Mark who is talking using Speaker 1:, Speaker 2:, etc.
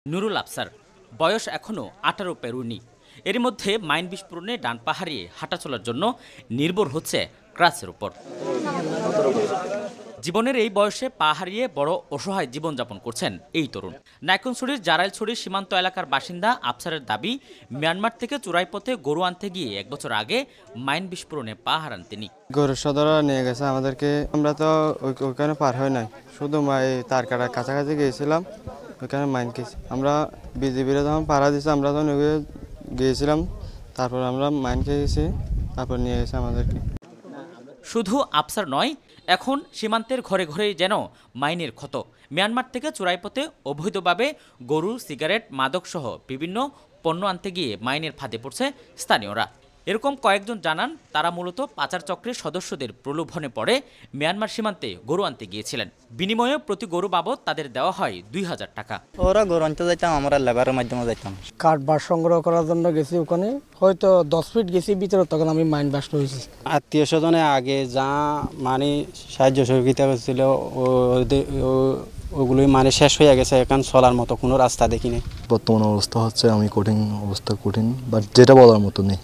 Speaker 1: নুরুল আফসার বয়স এখনও 18 পেরুনি। এর মধ্যে মাইন বিস্ফোরণে ডান পা হারিয়ে হাঁটা চলার জন্য নির্ভর হচ্ছে ক্রাচের উপর। জীবনের এই বয়সে পা হারিয়ে বড় অসহায় জীবনযাপন করছেন এই তরুণ। নাইক্ষ্যংছড়ির জারাইলছড়ি সীমান্ত এলাকার বাসিন্দা আফসারের দাবি, মিয়ানমার থেকে চোরাইপথে গরু আনতে গিয়ে 1 বছর আগে মাইন বিস্ফোরণে পা হারান তিনি।
Speaker 2: গরু সদরা নিয়ে গেছে আমাদেরকে, আমরা তো ওইখানে পার হয় নাই, শুধু তার কাটার কাছাকাছি গিয়েছিলাম, ওইখানে মাইন খেয়েছি। আমরা বিজিবিরা যখন পাড়া দিয়েছে আমরা তখন গিয়েছিলাম, তারপর আমরা মাইন খেয়েছি, তারপর নিয়ে গেছে আমাদেরকে।
Speaker 1: শুধু আফসার নয়, এখন সীমান্তের ঘরে ঘরেই যেন মাইনের ক্ষত। মিয়ানমার থেকে চোরাইপথে অবৈধভাবে গরু, সিগারেট, মাদকসহ বিভিন্ন পণ্য আনতে গিয়ে মাইনের ফাঁদে পড়ছে স্থানীয়রা। এরকম কয়েকজন জানান, তারা মূলত পাচার চক্রের সদস্যদের প্রলোভনে পড়ে মিয়ানমার সীমান্তে গরু আনতে গিয়েছিলেন। বিনিময়ে প্রতি গরু বাবদ তাদের দেওয়া হয় 2000 টাকা।
Speaker 3: ওরা গরু আনতে যাইতাম, আমরা লেবারের মাধ্যমে যাইতাম।
Speaker 4: কাঠ সংগ্রহ করার জন্য গেছি, ওখানে হয়তো 10 ফিট গেছি ভিতরে, তখন আমি মাইন বাস্ট হয়েছি।
Speaker 3: আত্মীয় স্বজনে আগে যা মানে সাহায্য সহযোগিতা করছিল ওগুলোই মানে শেষ হয়ে গেছে, এখন চলার মতো কোনো রাস্তা দেখিনি।
Speaker 5: বর্তমান অবস্থা হচ্ছে আমি কঠিন, বাট যেটা বলার মতো নেই।